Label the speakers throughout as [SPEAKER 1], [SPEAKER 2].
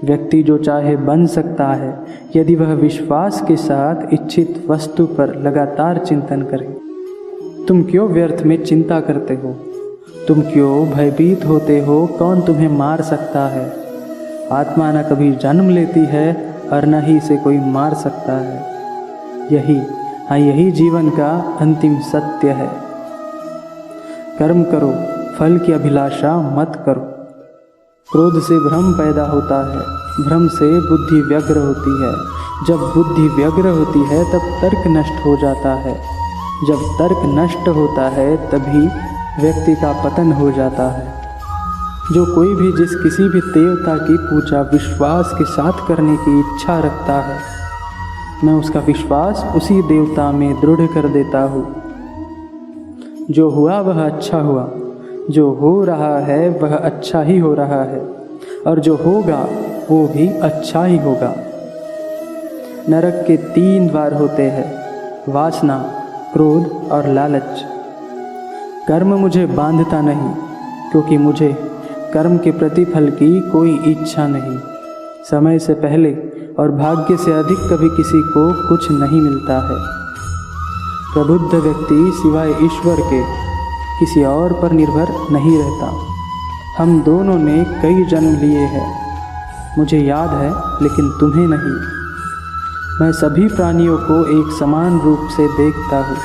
[SPEAKER 1] व्यक्ति जो चाहे बन सकता है यदि वह विश्वास के साथ इच्छित वस्तु पर लगातार चिंतन करे। तुम क्यों व्यर्थ में चिंता करते हो? तुम क्यों भयभीत होते हो? कौन तुम्हें मार सकता है? आत्मा न कभी जन्म लेती है और न ही इसे कोई मार सकता है। यही जीवन का अंतिम सत्य है। कर्म करो, फल की अभिलाषा मत करो। क्रोध से भ्रम पैदा होता है, भ्रम से बुद्धि व्यग्र होती है। जब बुद्धि व्यग्र होती है तब तर्क नष्ट हो जाता है। जब तर्क नष्ट होता है तभी व्यक्ति का पतन हो जाता है। जो कोई भी जिस किसी भी देवता की पूजा विश्वास के साथ करने की इच्छा रखता है, मैं उसका विश्वास उसी देवता में दृढ़ कर देता हूँ। जो हुआ वह अच्छा हुआ, जो हो रहा है वह अच्छा ही हो रहा है, और जो होगा वो भी अच्छा ही होगा। नरक के 3 द्वार होते हैं, वासना, क्रोध और लालच। कर्म मुझे बांधता नहीं, क्योंकि मुझे कर्म के प्रतिफल की कोई इच्छा नहीं। समय से पहले और भाग्य से अधिक कभी किसी को कुछ नहीं मिलता है। प्रबुद्ध व्यक्ति सिवाय ईश्वर के किसी और पर निर्भर नहीं रहता। हम दोनों ने कई जन्म लिए हैं, मुझे याद है, लेकिन तुम्हें नहीं। मैं सभी प्राणियों को एक समान रूप से देखता हूँ।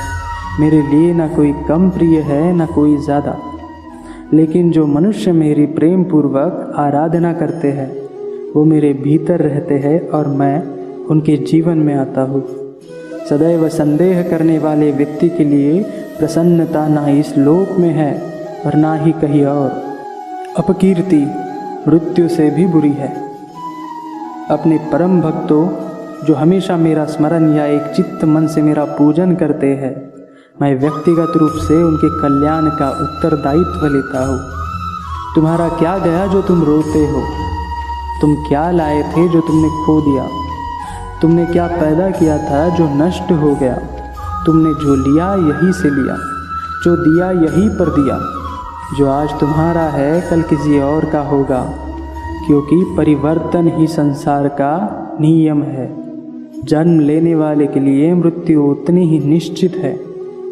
[SPEAKER 1] मेरे लिए न कोई कम प्रिय है न कोई ज़्यादा, लेकिन जो मनुष्य मेरी प्रेम पूर्वक आराधना करते हैं वो मेरे भीतर रहते हैं और मैं उनके जीवन में आता हूँ। सदैव संदेह करने वाले व्यक्ति के लिए प्रसन्नता ना इस लोक में है और ना ही कहीं और। अपकीर्ति मृत्यु से भी बुरी है। अपने परम भक्तों जो हमेशा मेरा स्मरण या एक चित्त मन से मेरा पूजन करते हैं, मैं व्यक्तिगत रूप से उनके कल्याण का उत्तरदायित्व लेता हूँ। तुम्हारा क्या गया जो तुम रोते हो? तुम क्या लाए थे जो तुमने खो दिया? तुमने क्या पैदा किया था जो नष्ट हो गया? तुमने जो लिया यहीं से लिया, जो दिया यहीं पर दिया। जो आज तुम्हारा है कल किसी और का होगा, क्योंकि परिवर्तन ही संसार का नियम है। जन्म लेने वाले के लिए मृत्यु उतनी ही निश्चित है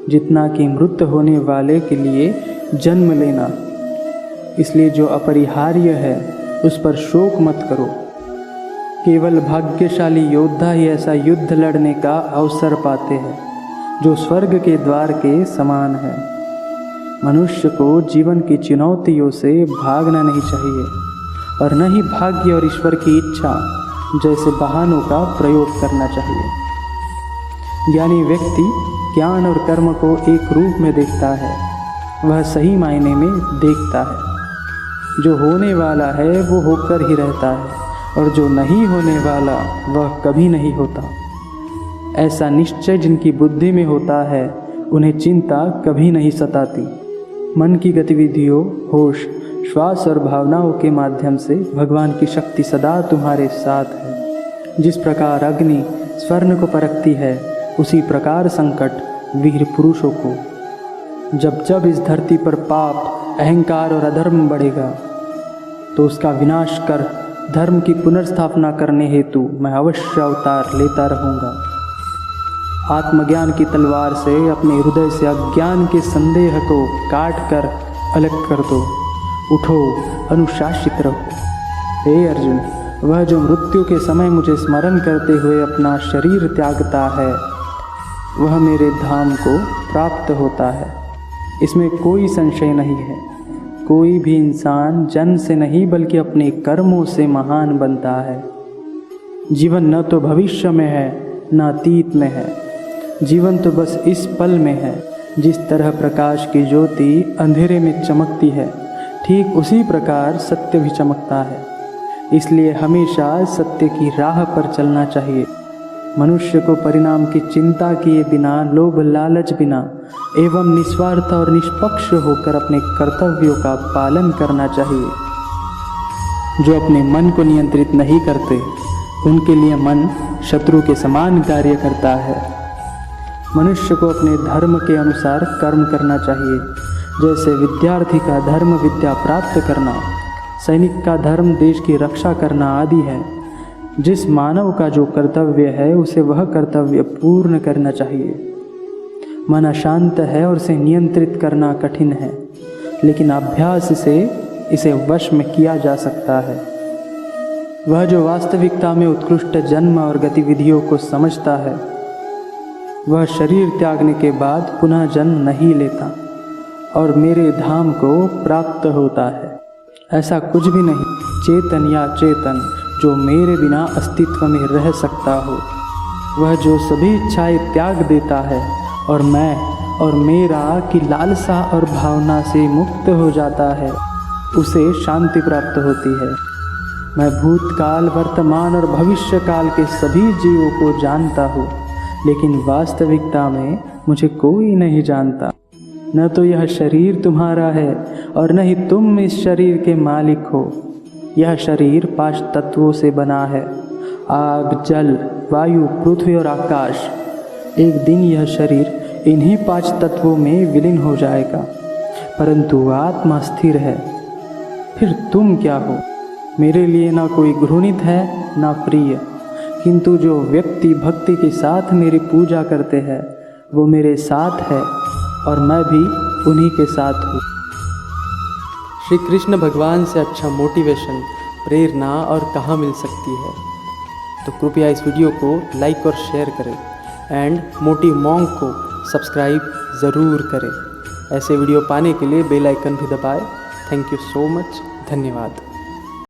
[SPEAKER 1] जितना कि मृत होने वाले के लिए जन्म लेना। इसलिए जो अपरिहार्य है उस पर शोक मत करो। केवल भाग्यशाली योद्धा ही ऐसा युद्ध लड़ने का अवसर पाते हैं जो स्वर्ग के द्वार के समान है। मनुष्य को जीवन की चुनौतियों से भागना नहीं चाहिए और न ही भाग्य और ईश्वर की इच्छा जैसे बहानों का प्रयोग करना चाहिए। ज्ञानी व्यक्ति ज्ञान और कर्म को एक रूप में देखता है, वह सही मायने में देखता है। जो होने वाला है वो होकर ही रहता है और जो नहीं होने वाला वह कभी नहीं होता। ऐसा निश्चय जिनकी बुद्धि में होता है उन्हें चिंता कभी नहीं सताती। मन की गतिविधियों, होश, श्वास और भावनाओं के माध्यम से भगवान की शक्ति सदा तुम्हारे साथ है। जिस प्रकार अग्नि स्वर्ण को परखती है, उसी प्रकार संकट वीर पुरुषों को। जब जब इस धरती पर पाप, अहंकार और अधर्म बढ़ेगा तो उसका विनाश कर धर्म की पुनर्स्थापना करने हेतु मैं अवश्य अवतार लेता रहूँगा। आत्मज्ञान की तलवार से अपने हृदय से अज्ञान के संदेह को काट कर अलग कर दो। उठो, अनुशासित रहो। हे अर्जुन, वह जो मृत्यु के समय मुझे स्मरण करते हुए अपना शरीर त्यागता है वह मेरे धाम को प्राप्त होता है। इसमें कोई संशय नहीं है। कोई भी इंसान जन्म से नहीं बल्कि अपने कर्मों से महान बनता है। जीवन न तो भविष्य में है न अतीत में है। जीवन तो बस इस पल में है। जिस तरह प्रकाश की ज्योति अंधेरे में चमकती है, ठीक उसी प्रकार सत्य भी चमकता है। इसलिए हमेशा सत्य की राह पर चलना चाहिए। मनुष्य को परिणाम की चिंता किए बिना, लोभ लालच बिना एवं निस्वार्थ और निष्पक्ष होकर अपने कर्तव्यों का पालन करना चाहिए। जो अपने मन को नियंत्रित नहीं करते उनके लिए मन शत्रु के समान कार्य करता है। मनुष्य को अपने धर्म के अनुसार कर्म करना चाहिए। जैसे विद्यार्थी का धर्म विद्या प्राप्त करना, सैनिक का धर्म देश की रक्षा करना आदि है। जिस मानव का जो कर्तव्य है उसे वह कर्तव्य पूर्ण करना चाहिए। मन अशांत है और इसे नियंत्रित करना कठिन है, लेकिन अभ्यास से इसे वश में किया जा सकता है। वह जो वास्तविकता में उत्कृष्ट जन्म और गतिविधियों को समझता है, वह शरीर त्यागने के बाद पुनः जन्म नहीं लेता और मेरे धाम को प्राप्त होता है। ऐसा कुछ भी नहीं चेतन या चेतन जो मेरे बिना अस्तित्व में रह सकता हो। वह जो सभी इच्छाएं त्याग देता है और मैं और मेरा की लालसा और भावना से मुक्त हो जाता है, उसे शांति प्राप्त होती है। मैं भूतकाल, वर्तमान और भविष्य काल के सभी जीवों को जानता हूँ, लेकिन वास्तविकता में मुझे कोई नहीं जानता। न तो यह शरीर तुम्हारा है और न ही तुम इस शरीर के मालिक हो। यह शरीर 5 तत्वों से बना है, आग, जल, वायु, पृथ्वी और आकाश। एक दिन यह शरीर इन्हीं 5 तत्वों में विलीन हो जाएगा, परंतु आत्मा स्थिर है। फिर तुम क्या हो? मेरे लिए ना कोई घृणित है ना प्रिय, किंतु जो व्यक्ति भक्ति के साथ मेरी पूजा करते हैं वो मेरे साथ है और मैं भी उन्हीं के साथ हूँ। श्री कृष्ण भगवान से अच्छा मोटिवेशन, प्रेरणा और कहाँ मिल सकती है? तो कृपया इस वीडियो को लाइक और शेयर करें एंड मोटिव मॉन्क को सब्सक्राइब ज़रूर करें। ऐसे वीडियो पाने के लिए बेल आइकन भी दबाएं। Thank you so much. धन्यवाद।